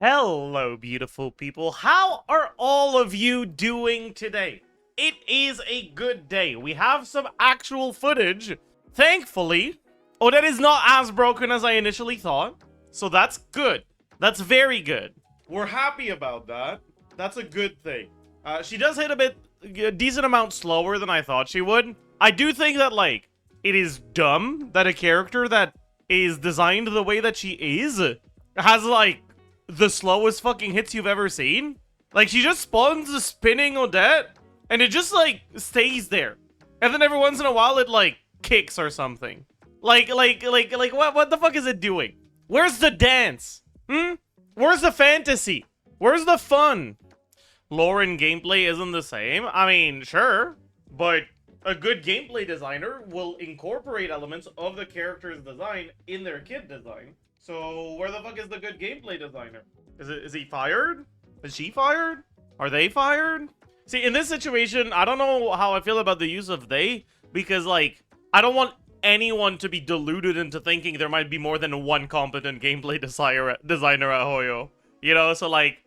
Hello, beautiful people. How are all of you doing today? It is a good day. We have some actual footage. Thankfully, Odette is not as broken as I initially thought. So that's good. That's very good. We're happy about that. That's a good thing. She does hit a decent amount slower than I thought she would. I do think that, like, it is dumb that a character that is designed the way that she is has, like, the slowest fucking hits you've ever seen. Like, she just spawns a spinning Odette, and it just, like, stays there. And then every once in a while, it, like, kicks or something. Like, what the fuck is it doing? Where's the dance? Where's the fantasy? Where's the fun? Lore and gameplay isn't the same. I mean, sure, but a good gameplay designer will incorporate elements of the character's design in their kit design. So where the fuck is the good gameplay designer? Is he fired? Is she fired? Are they fired? See, in this situation, I don't know how I feel about the use of they, because, like, I don't want anyone to be deluded into thinking there might be more than one competent gameplay designer at Hoyo. You know, so, like,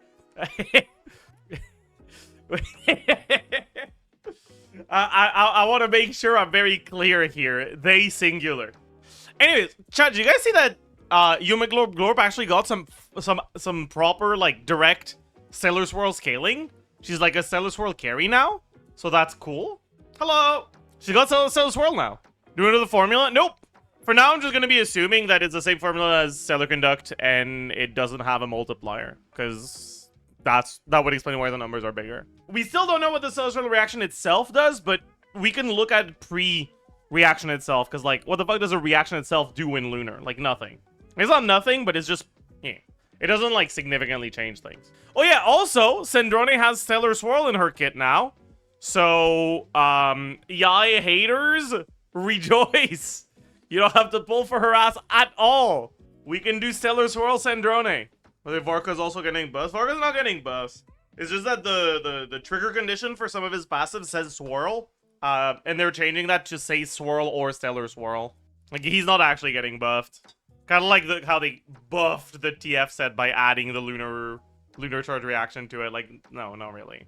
I want to make sure I'm very clear here. They singular. Anyways, chat, did you guys see that Yuma Glorp actually got some proper, like, direct Stellar Swirl scaling? She's like a Stellar Swirl carry now, so that's cool. Hello! She got Stellar Swirl now. Do another formula? Nope. For now, I'm just going to be assuming that it's the same formula as Stellar Conduct, and it doesn't have a multiplier, because that would explain why the numbers are bigger. We still don't know what the Stellar Swirl reaction itself does, but we can look at pre-reaction itself, because, like, what the fuck does a reaction itself do in Lunar? Like, nothing. It's not nothing, but it's just, yeah. It doesn't, like, significantly change things. Oh, yeah, also, Sandrone has Stellar Swirl in her kit now. So, yai haters, rejoice. You don't have to pull for her ass at all. We can do Stellar Swirl Sandrone. But Varka's also getting buffs. Varka's not getting buffs. It's just that the trigger condition for some of his passives says Swirl. And they're changing that to say Swirl or Stellar Swirl. Like, he's not actually getting buffed. Kind of like how they buffed the TF set by adding the lunar charge reaction to it. Like, no, not really.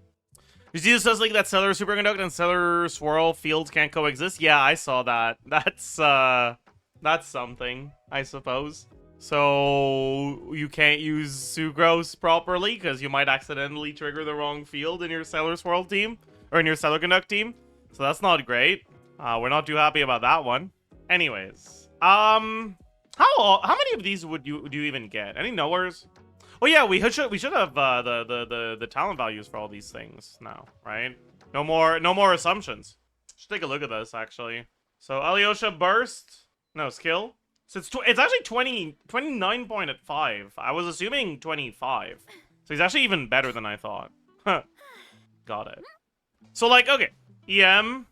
You see, this says like that Stellar Superconduct and Stellar Swirl fields can't coexist. Yeah, I saw that. That's something, I suppose. So you can't use Sucrose properly because you might accidentally trigger the wrong field in your Stellar Swirl team or in your Stellar Conduct team. So that's not great. We're not too happy about that one. Anyways, how many of these would you even get? Any knowers? Oh yeah, we should have the talent values for all these things now, right? No more assumptions. Should take a look at this actually. So Alyosha burst, no skill. So it's actually 29.5. I was assuming 25. So he's actually even better than I thought. Huh. Got it. So like, okay, EM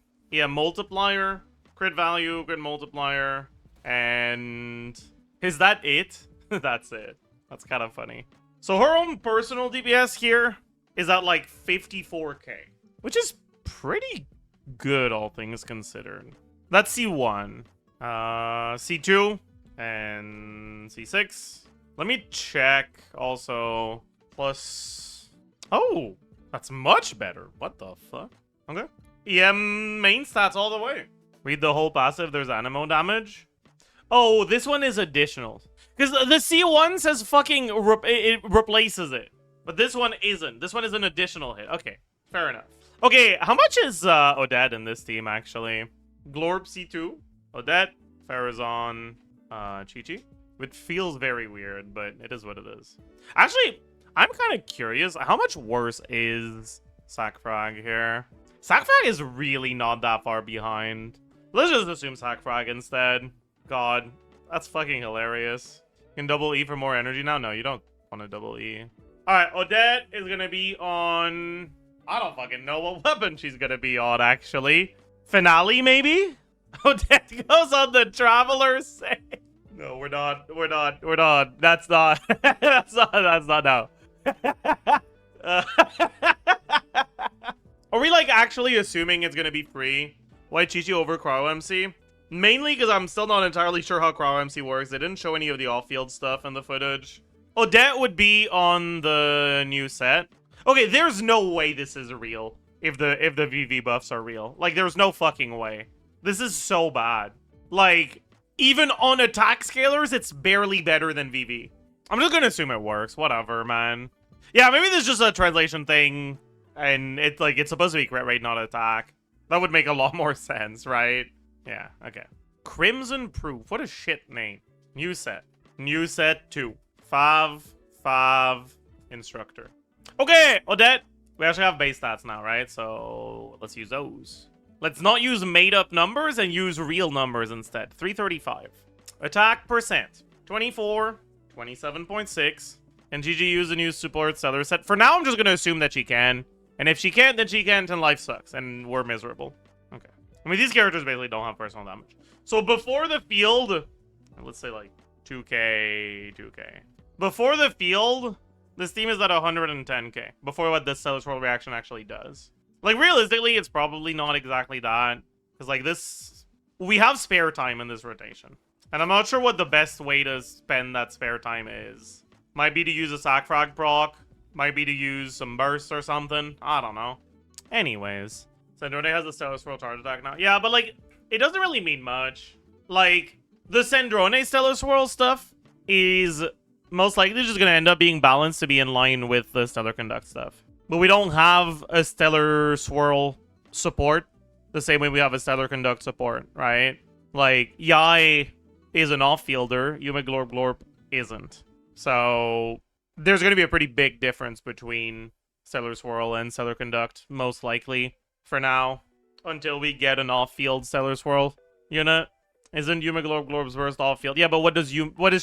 multiplier, crit value, crit multiplier. And is that it? That's it. That's kind of funny. So her own personal DPS here is at like 54k, which is pretty good, all things considered. That's C1, C2, and C6. Let me check also. Plus, oh, that's much better. What the fuck? Okay. EM main stats all the way. Read the whole passive. There's animo damage. Oh, this one is additional. Because the C1 says fucking it replaces it. But this one isn't. This one is an additional hit. Okay, fair enough. Okay, how much is Odette in this team, actually? Glorp C2, Odette, Faruzan, Chi-Chi. Which feels very weird, but it is what it is. Actually, I'm kind of curious. How much worse is Sackfrag here? Sackfrag is really not that far behind. Let's just assume Sackfrag instead. God, that's fucking hilarious. You can double E for more energy now? No, you don't want to double E. Alright, Odette is gonna be on... I don't fucking know what weapon she's gonna be on, actually. Finale, maybe? Odette goes on the Traveler's Say. No, we're not. That's not. that's not now. Are we, like, actually assuming it's gonna be free? Why Chi-Chi over Cryo MC? Mainly because I'm still not entirely sure how Cryo MC works. They didn't show any of the off-field stuff in the footage. Odette would be on the new set. Okay, there's no way this is real if the VV buffs are real. Like, there's no fucking way. This is so bad. Like, even on attack scalars, it's barely better than VV. I'm just gonna assume it works. Whatever, man. Yeah, maybe there's just a translation thing, and it's like it's supposed to be crit rate, not attack. That would make a lot more sense, right? Yeah, okay. Crimson Proof. What a shit name. New set. New set 2. 5 instructor. Okay, Odette. We actually have base stats now, right? So let's use those. Let's not use made-up numbers and use real numbers instead. 335. Attack percent. 24. 27.6. And GG use the new support seller set. For now, I'm just going to assume that she can. And if she can't, then she can't, and life sucks. And we're miserable. Okay. I mean, these characters basically don't have personal damage. So before the field, let's say like 2k, 2k. Before the field, this team is at 110k. Before what this Stellar Swirl reaction actually does. Like, realistically, it's probably not exactly that. Because, like, this... We have spare time in this rotation. And I'm not sure what the best way to spend that spare time is. Might be to use a sack frag proc. Might be to use some bursts or something. I don't know. Anyways. Sandrone has a Stellar Swirl charge attack now. Yeah, but, like, it doesn't really mean much. Like, the Sandrone Stellar Swirl stuff is most likely just going to end up being balanced to be in line with the Stellar Conduct stuff. But we don't have a Stellar Swirl support the same way we have a Stellar Conduct support, right? Like, Yai is an off-fielder, Yumeglorp Glorp isn't. So, there's going to be a pretty big difference between Stellar Swirl and Stellar Conduct, most likely, for now, until we get an off-field Stellar Swirl unit. Isn't Yumeglorp Glorp's burst off-field? Yeah, but what does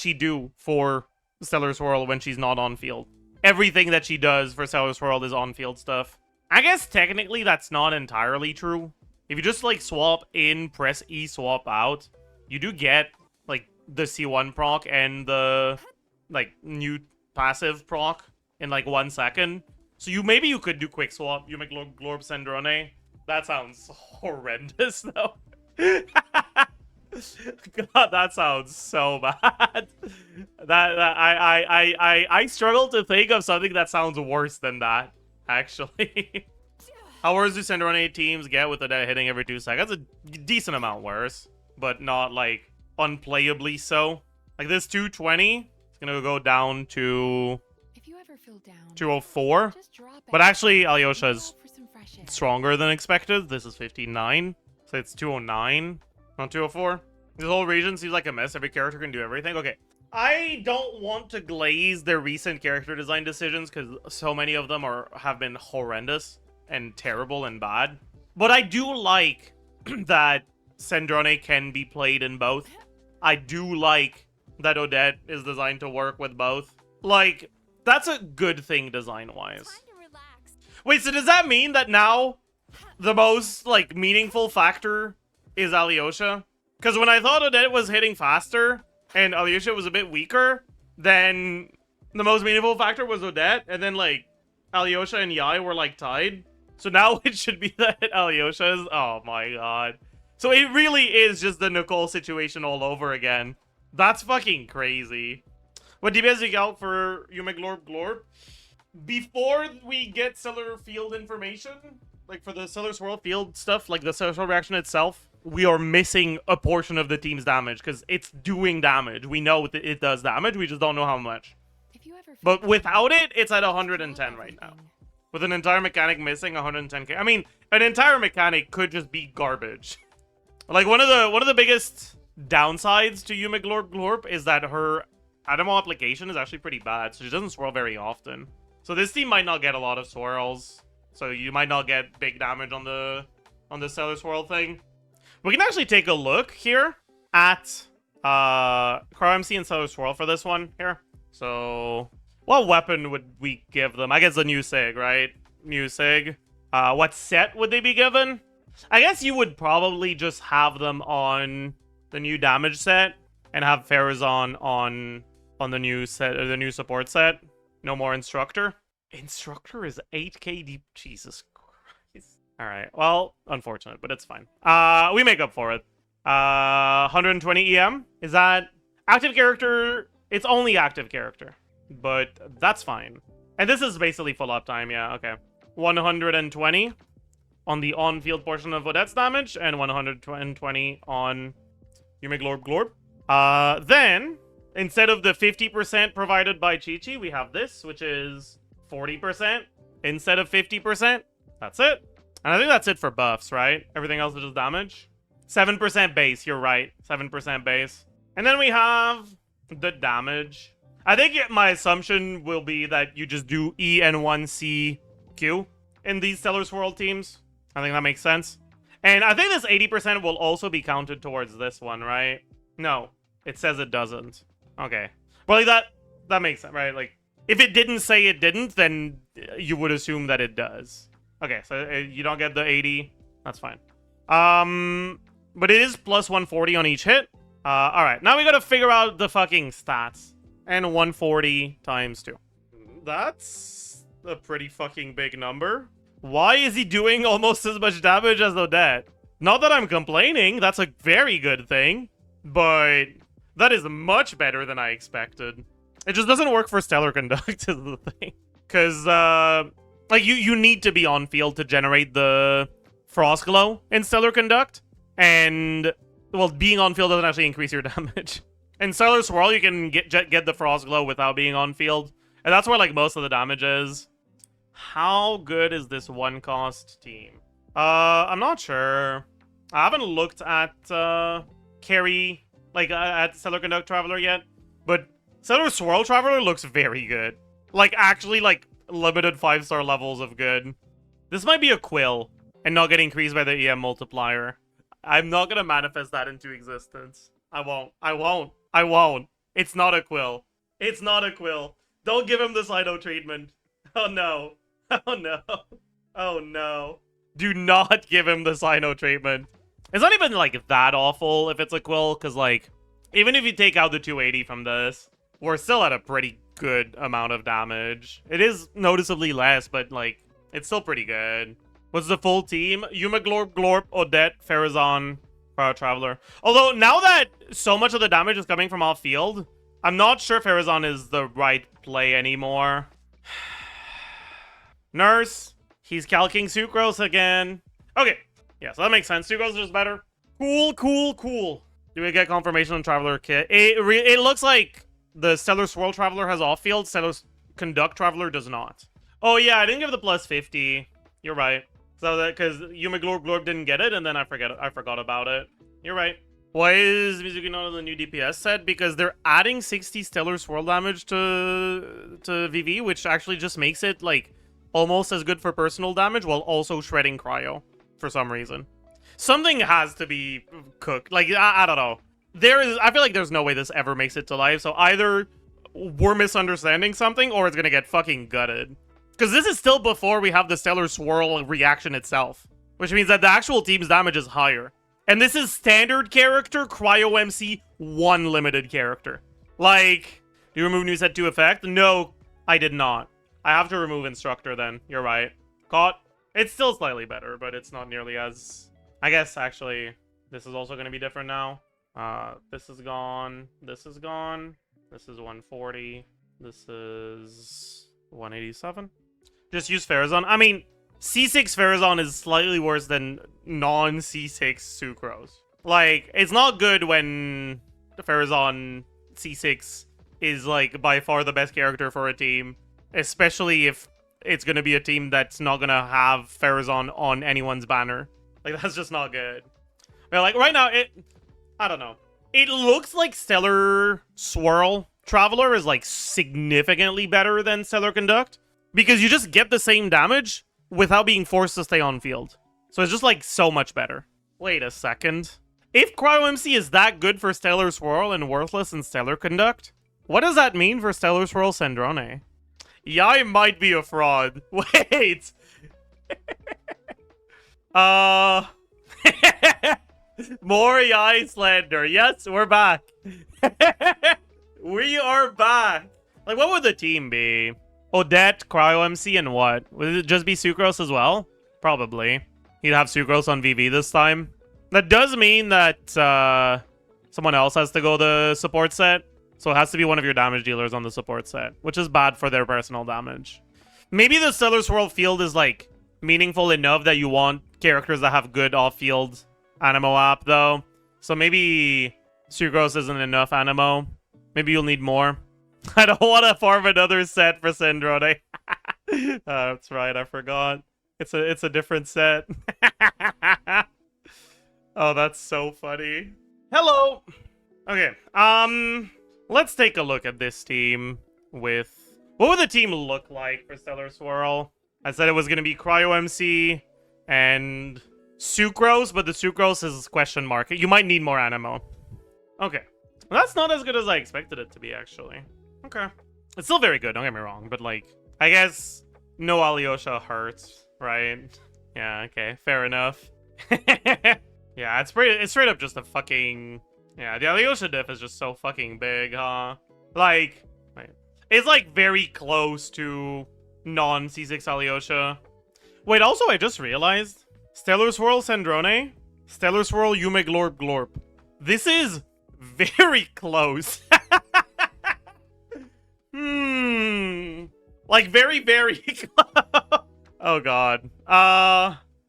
she do for Stellar Swirl when she's not on-field? Everything that she does for Stellar Swirl is on-field stuff. I guess technically that's not entirely true. If you just, like, swap in, press E, swap out, you do get, like, the C1 proc and the, like, new passive proc in, like, 1 second. So maybe you could do quick swap, Yumeglorp Glorp Sandrone. That sounds horrendous, though. God, that sounds so bad. I struggle to think of something that sounds worse than that, actually. How worse do Sandrone teams get with Odette hitting every 2 seconds? A decent amount worse, but not, like, unplayably so. Like, this 220 is gonna go down to 204. But actually, Alyosha is stronger than expected. This is 59, so it's 209. On 204. This whole region seems like a mess. Every character can do everything. Okay. I don't want to glaze their recent character design decisions because so many of them have been horrendous and terrible and bad. But I do like that Sandrone can be played in both. I do like that Odette is designed to work with both. Like, that's a good thing design-wise. Wait, so does that mean that now the most, like, meaningful factor is Alyosha? Because when I thought Odette was hitting faster and Alyosha was a bit weaker, then the most meaningful factor was Odette, and then, like, Alyosha and Yai were, like, tied. So now it should be that Alyosha is... Oh my god. So it really is just the Nicole situation all over again. That's fucking crazy. What DPS do you out for Yumeglorp Glorp? Before we get Stellar Field information, like for the Stellar Swirl Field stuff, like the Stellar Swirl reaction itself, we are missing a portion of the team's damage because it's doing damage. We know that it does damage, we just don't know how much. But without it, it's at 110 right now. With an entire mechanic missing, 110k. I mean, an entire mechanic could just be garbage. Like, one of the biggest downsides to Yumeglorp Glorp is that her Adamo application is actually pretty bad, so she doesn't swirl very often. So this team might not get a lot of swirls. So you might not get big damage on the Stellar Swirl thing. We can actually take a look here at Cryo MC and Stellar Swirl for this one here. So what weapon would we give them? I guess the new Sig, right? New Sig. What set would they be given? I guess you would probably just have them on the new damage set and have Faruzan on the new set, or the new support set. No more Instructor. Instructor is 8k deep. Jesus Christ. Alright, well, unfortunate, but it's fine. We make up for it. 120 EM. Is that active character? It's only active character. but that's fine. And this is basically full uptime, yeah, okay. 120 on the on-field portion of Odette's damage, and 120 on Yumeglorb. Then, instead of the 50% provided by Chi-Chi, we have this, which is 40% instead of 50%. That's it. And I think that's it for buffs, right? Everything else is just damage. 7% base, you're right. 7% base. And then we have the damage. I think my assumption will be that you just do E and 1C Q in these Stellar Swirl teams. I think that makes sense. And I think this 80% will also be counted towards this one, right? No, it says it doesn't. Okay. Well, that makes sense, right? Like, if it didn't say it didn't, then you would assume that it does. Okay, so you don't get the 80. That's fine. But it is plus 140 on each hit. Alright, now we gotta figure out the fucking stats. And 140 times 2. That's a pretty fucking big number. Why is he doing almost as much damage as Odette? Not that I'm complaining, that's a very good thing. But that is much better than I expected. It just doesn't work for Stellar Conduct is the thing. Because, like, you need to be on field to generate the Frost Glow in Stellar Conduct. And, well, being on field doesn't actually increase your damage. In Stellar Swirl, you can get the Frost Glow without being on field. And that's where, like, most of the damage is. How good is this one-cost team? I'm not sure. I haven't looked at, Carry, like, at Stellar Conduct Traveler yet. But Stellar Swirl Traveler looks very good. Like, actually, like, limited 5-star levels of good. This might be a Quill and not get increased by the EM multiplier. I'm not gonna manifest that into existence. I won't. It's not a Quill. It's not a Quill. Don't give him the Cyno treatment. Oh no. Oh no. Oh no. Do not give him the Cyno treatment. It's not even, like, that awful if it's a Quill, because, like, even if you take out the 280 from this, we're still at a pretty good amount of damage. It is noticeably less, but, like, it's still pretty good. What's the full team? Yumeglorb, Odette, Faruzan, Fire Traveler. Although, now that so much of the damage is coming from off-field, I'm not sure Faruzan is the right play anymore. Nurse. He's calcing Surcose again. Okay. Yeah, so that makes sense. Surcose is just better. Cool. Do we get confirmation on Traveler Kit? It looks like the Stellar Swirl Traveler has off-field. Stellar Conduct Traveler does not. Oh, yeah, I didn't give the plus 50. You're right. So that, because Yumeglorb didn't get it, and then I forgot about it. You're right. Why is Mizuki not on the new DPS set? Because they're adding 60 Stellar Swirl damage to VV, which actually just makes it, like, almost as good for personal damage while also shredding Cryo for some reason. Something has to be cooked. Like, I don't know. I feel like there's no way this ever makes it to live, so either we're misunderstanding something or it's gonna get fucking gutted. Because this is still before we have the Stellar Swirl reaction itself, which means that the actual team's damage is higher. And this is standard character, Cryo MC, 1 limited character. Like, do you remove new set 2 effect? No, I did not. I have to remove Instructor then. You're right. Caught. It's still slightly better, but it's not nearly as... I guess, actually, this is also going to be different now. This is gone. This is gone. This is 140. This is 187. Just use Faruzan. I mean, C6 Faruzan is slightly worse than non-C6 Sucrose. Like, it's not good when the Faruzan C6 is, like, by far the best character for a team. Especially if it's going to be a team that's not going to have Faruzan on anyone's banner. Like, that's just not good. But, like, right now, I don't know. It looks like Stellar Swirl Traveler is, like, significantly better than Stellar Conduct. Because you just get the same damage without being forced to stay on field. So it's just, like, so much better. Wait a second. If Cryo MC is that good for Stellar Swirl and worthless in Stellar Conduct, what does that mean for Stellar Swirl Sandrone? Yai might be a fraud. Wait! More Yai slander. Yes, we're back. We are back. Like, what would the team be? Odette, Cryo MC, and what? Would it just be Sucrose as well? Probably. He'd have Sucrose on VV this time. That does mean that someone else has to go the support set. So it has to be one of your damage dealers on the support set, which is bad for their personal damage. Maybe the Stellar Swirl field is, like, meaningful enough that you want characters that have good off-field Animo app, though. So maybe Surcose isn't enough Animo. Maybe you'll need more. I don't want to farm another set for Sandrone. That's right, I forgot. It's a different set. Oh, that's so funny. Hello! Okay, let's take a look at this team with... What would the team look like for Stellar Swirl? I said it was going to be Cryo MC and Surcose, but the Surcose is question mark. You might need more Animo. Okay. Well, that's not as good as I expected it to be, actually. Okay. It's still very good, don't get me wrong, but, like, I guess no Alyosha hurts, right? Yeah, okay, fair enough. Yeah, it's straight up just a fucking... Yeah, the Alyosha diff is just so fucking big, huh? Like, it's, like, very close to non-C6 Alyosha. Wait, also, I just realized, Stellar Swirl Sandrone, Stellar Swirl Glorp Glorp. This is very close. Like, very, very close. Oh, God.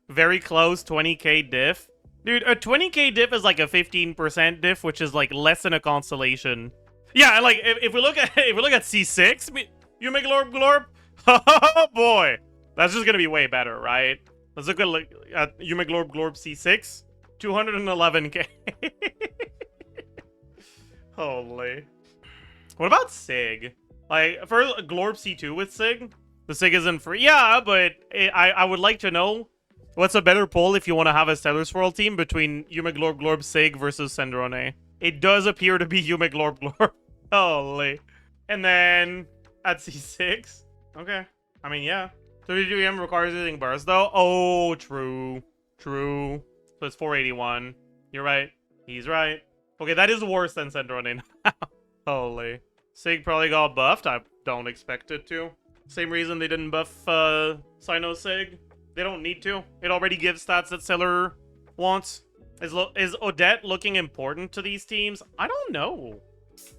Very close, 20k diff. Dude, a 20k diff is like a 15% diff, which is like less than a constellation. Yeah, like if we look at C6, Glorp Glorp, oh boy, that's just gonna be way better, right? Let's look at Glorp Glorp C6, 211k. Holy. What about Sig? Like for Glorp C2 with Sig, the Sig isn't free. Yeah, but I would like to know. What's a better poll if you want to have a Stellar Swirl team between Glorp Glorp Sig versus Sandrone? It does appear to be Glorp Glorp. Holy. And then at C6. Okay. I mean, yeah. 32 EM requires using burst though. Oh, true. True. So it's 481. You're right. He's right. Okay, that is worse than Sandrone now. Holy. Sig probably got buffed. I don't expect it to. Same reason they didn't buff Sino Sig. They don't need to. It already gives stats that Stellar wants. Is Odette looking important to these teams? I don't know.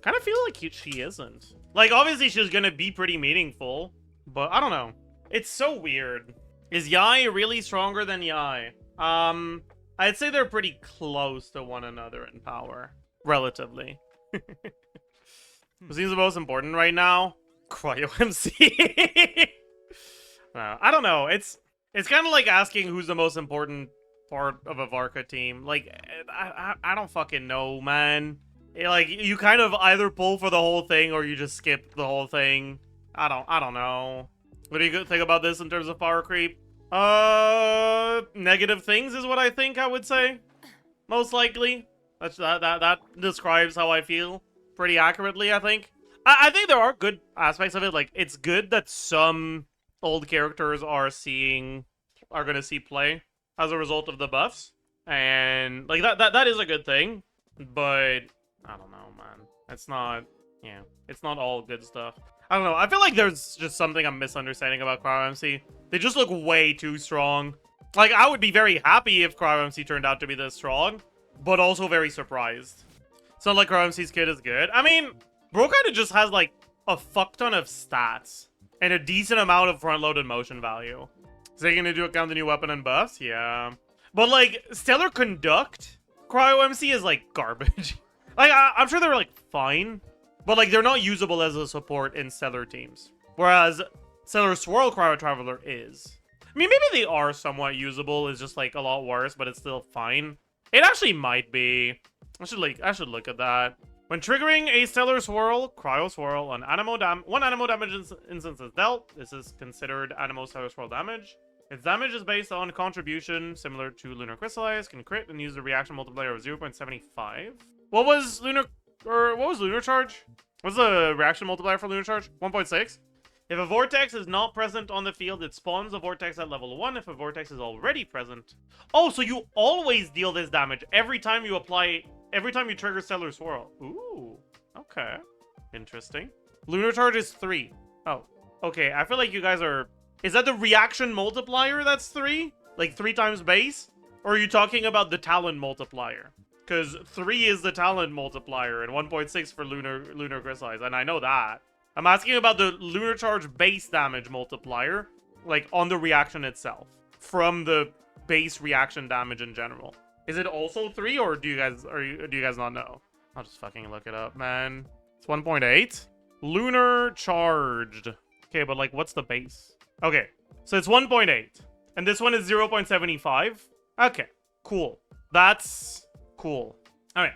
Kind of feel like she isn't. Like, obviously she's gonna be pretty meaningful, but I don't know. It's so weird. Is Yai really stronger than Yai? I'd say they're pretty close to one another in power. Relatively. Who seems the most important right now? Cryo MC. I don't know. It's kind of like asking who's the most important part of a Varka team. Like, I don't fucking know, man. Like, you kind of either pull for the whole thing or you just skip the whole thing. I don't know. What do you think about this in terms of power creep? Negative things is what I think I would say. Most likely. That describes how I feel pretty accurately, I think. I think there are good aspects of it. Like, it's good that some old characters are gonna see play as a result of the buffs, and like that is a good thing, but I don't know, man. It's not all good stuff. I don't know. I feel like there's just something I'm misunderstanding about Cryo MC. They just look way too strong. Like, I would be very happy if Cryo MC turned out to be this strong, but also very surprised. It's not like Cryo MC's kit is good. I mean, bro kind of just has like a fuck ton of stats and a decent amount of front-loaded motion value. Is they gonna do account the new weapon and buffs? Yeah. But, like, Stellar Conduct Cryo MC is, like, garbage. Like, I'm sure they're, like, fine. But, like, they're not usable as a support in Stellar teams. Whereas Stellar Swirl Cryo Traveler is. I mean, maybe they are somewhat usable. It's just, like, a lot worse, but it's still fine. It actually might be. I should look at that. When triggering a Stellar Swirl, Cryo Swirl, on one Animo damage instance is dealt. This is considered Animo Stellar Swirl damage. Its damage is based on contribution, similar to Lunar Crystallize, can crit and use the reaction multiplier of 0.75. What was Lunar Charge? What's the reaction multiplier for Lunar Charge? 1.6? If a vortex is not present on the field, it spawns a vortex at level 1. If a vortex is already present... Oh, so you always deal this damage every time you trigger Stellar Swirl. Ooh, okay. Interesting. Lunar Charge is 3. Oh, okay. I feel like you guys are... Is that the reaction multiplier that's 3? Like 3 times base? Or are you talking about the talent multiplier? Because 3 is the talent multiplier and 1.6 for lunar crystallize, and I know that. I'm asking about the lunar charge base damage multiplier, like on the reaction itself, from the base reaction damage in general. Is it also 3, or do you guys not know? I'll just fucking look it up, man. It's 1.8. Lunar charged. Okay, but like, what's the base? Okay, so it's 1.8. And this one is 0.75. Okay, cool. That's cool. Alright.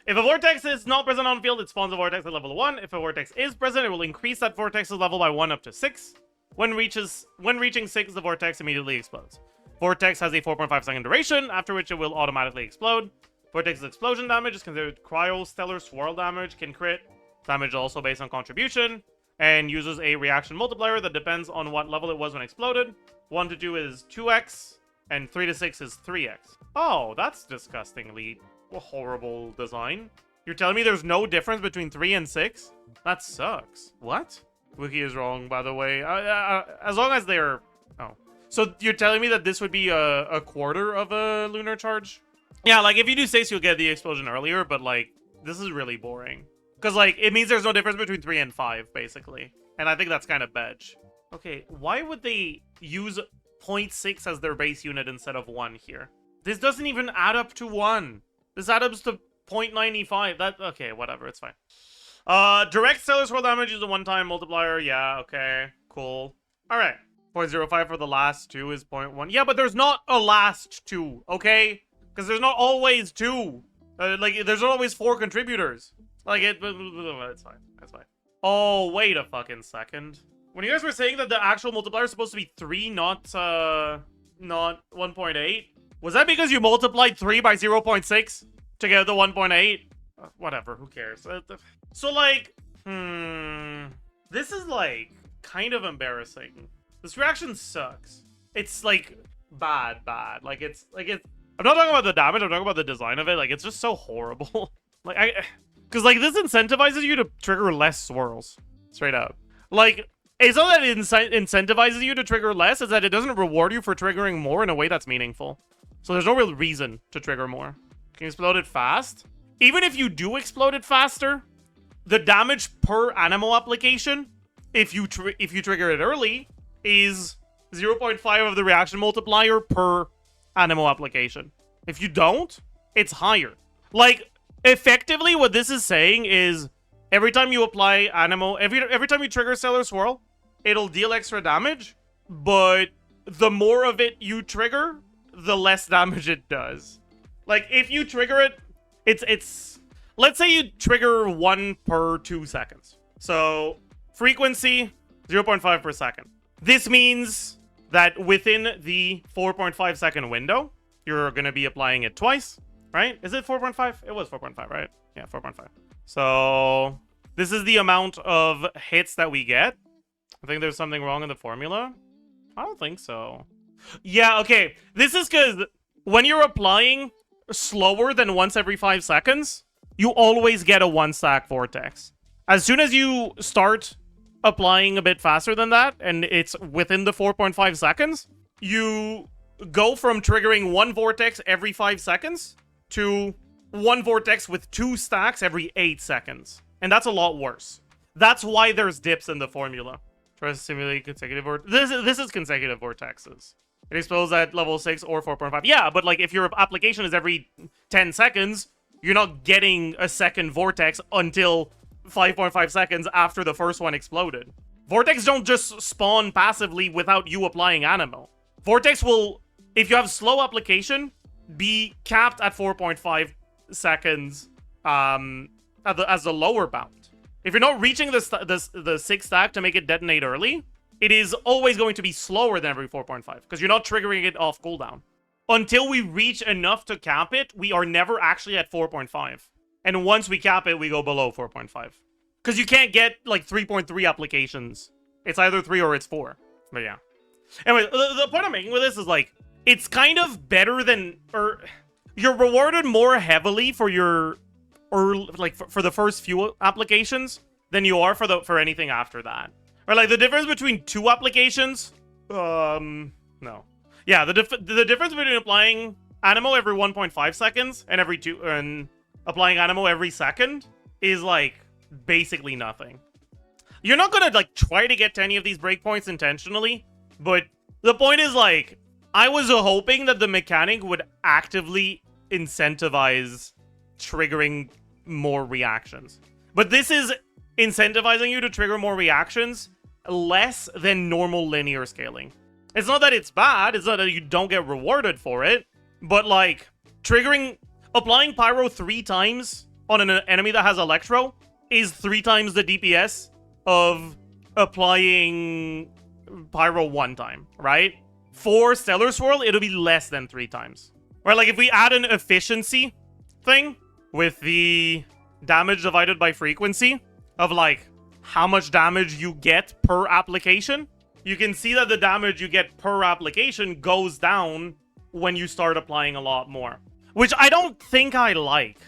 If a vortex is not present on field, it spawns a vortex at level 1. If a vortex is present, it will increase that vortex's level by 1 up to 6. When reaching 6, the vortex immediately explodes. Vortex has a 4.5 second duration, after which it will automatically explode. Vortex's explosion damage is considered cryo. Stellar Swirl damage can crit. Damage also based on contribution, and uses a reaction multiplier that depends on what level it was when exploded. 1 to 2 is 2x, and 3 to 6 is 3x. Oh, that's disgustingly horrible design. You're telling me there's no difference between 3 and 6? That sucks. What? Wiki is wrong, by the way. As long as they're... Oh. So you're telling me that this would be a quarter of a lunar charge? Yeah, like, if you do 6, you'll get the explosion earlier, but, like, this is really boring. Because, like, it means there's no difference between 3 and 5, basically. And I think that's kind of bedge. Okay, why would they use 0.6 as their base unit instead of 1 here? This doesn't even add up to 1. This adds up to 0.95. That, okay, whatever, it's fine. Direct Stellar Swirl damage is a one-time multiplier. Yeah, okay, cool. Alright. 0.05 for the last 2 is 0.1. Yeah, but there's not a last 2, okay? Because there's not always 2. Like, there's not always 4 contributors. Like, it's fine. That's fine. Oh, wait a fucking second. When you guys were saying that the actual multiplier is supposed to be 3, not 1.8, was that because you multiplied 3 by 0.6 to get the 1.8? Whatever, who cares? So, like, this is, like, kind of embarrassing. This reaction sucks. It's, like, bad. Like, it's... I'm not talking about the damage, I'm talking about the design of it. Like, it's just so horrible. Like, because, like, this incentivizes you to trigger less swirls. Straight up. Like, it's not that it incentivizes you to trigger less, it's that it doesn't reward you for triggering more in a way that's meaningful. So there's no real reason to trigger more. Can you explode it fast? Even if you do explode it faster, the damage per anemo application, if you trigger it early, is 0.5 of the reaction multiplier per anemo application. If you don't, it's higher. Like, effectively, what this is saying is every time you apply anemo, every time you trigger Stellar Swirl, it'll deal extra damage, but the more of it you trigger, the less damage it does. Like, if you trigger it, it's let's say you trigger 1 per 2 seconds. So, frequency, 0.5 per second. This means that within the 4.5 second window, you're going to be applying it twice, right? Is it 4.5? It was 4.5, right? Yeah, 4.5. So, this is the amount of hits that we get. I think there's something wrong in the formula. I don't think so. Yeah, okay. This is because when you're applying slower than once every 5 seconds, you always get a 1-stack vortex. As soon as you start applying a bit faster than that, and it's within the 4.5 seconds, you go from triggering 1 vortex every 5 seconds to 1 vortex with 2 stacks every 8 seconds. And that's a lot worse. That's why there's dips in the formula. Try to simulate consecutive this is consecutive vortexes. It explodes at level 6 or 4.5. Yeah, but like if your application is every 10 seconds, you're not getting a second vortex until 5.5 seconds after the first one exploded. Vortex don't just spawn passively without you applying anemo. Vortex will, if you have slow application, be capped at 4.5 seconds as the lower bound. If you're not reaching the 6th stack to make it detonate early, it is always going to be slower than every 4.5, because you're not triggering it off cooldown. Until we reach enough to cap it, we are never actually at 4.5. And once we cap it, we go below 4.5. Because you can't get, like, 3.3 applications. It's either 3 or it's 4. But yeah. Anyway, the point I'm making with this is, like, it's kind of better than... or you're rewarded more heavily for your... or, like, for the first few applications than you are for anything after that. Or, like, the difference between 2 applications... no. Yeah, the difference between applying Animo every 1.5 seconds and and applying Animo every second is like basically nothing. You're not gonna like try to get to any of these breakpoints intentionally, but the point is like I was hoping that the mechanic would actively incentivize triggering more reactions. But this is incentivizing you to trigger more reactions less than normal linear scaling. It's not that it's bad, it's not that you don't get rewarded for it, but like applying Pyro 3 times on an enemy that has Electro is 3 times the DPS of applying Pyro 1 time, right? For Stellar Swirl, it'll be less than 3 times. Right, like if we add an efficiency thing with the damage divided by frequency of like how much damage you get per application, you can see that the damage you get per application goes down when you start applying a lot more. Which I don't think I like,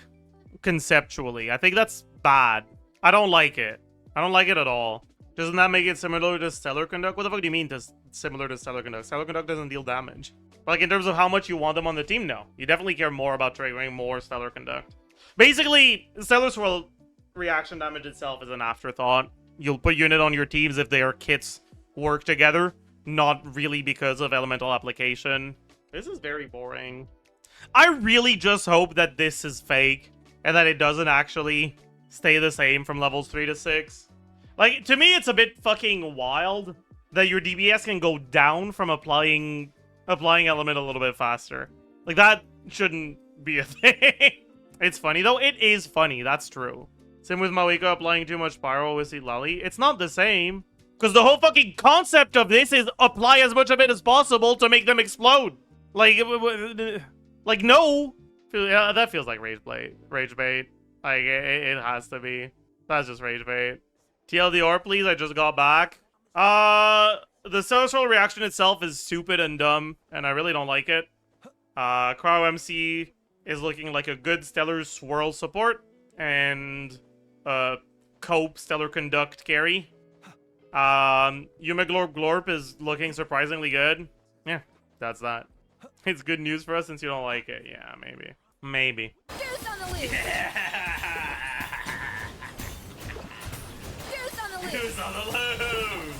conceptually. I think that's bad. I don't like it. I don't like it at all. Doesn't that make it similar to Stellar Conduct? What the fuck do you mean similar to Stellar Conduct? Stellar Conduct doesn't deal damage. Like, in terms of how much you want them on the team, no. You definitely care more about triggering more Stellar Conduct. Basically, Stellar Swirl reaction damage itself is an afterthought. You'll put unit on your teams if their kits work together, not really because of elemental application. This is very boring. I really just hope that this is fake and that it doesn't actually stay the same from levels 3 to 6. Like, to me, it's a bit fucking wild that your DPS can go down from applying element a little bit faster. Like, that shouldn't be a thing. It's funny, though. It is funny. That's true. Same with Mawika applying too much Pyro with Lali. It's not the same. Because the whole fucking concept of this is apply as much of it as possible to make them explode. Like no. Yeah, that feels like rage bait. Like, it has to be. That's just rage bait. TLDR, please. I just got back. The Stellar Swirl reaction itself is stupid and dumb, and I really don't like it. Cryo MC is looking like a good Stellar Swirl support, and Cope Stellar Conduct carry. Yumeglorp Glorp is looking surprisingly good. Yeah, that's that. It's good news for us since you don't like it. Yeah, maybe. Maybe. Deuce on the loose! Yeah. Deuce on the loose! Deuce on the loose!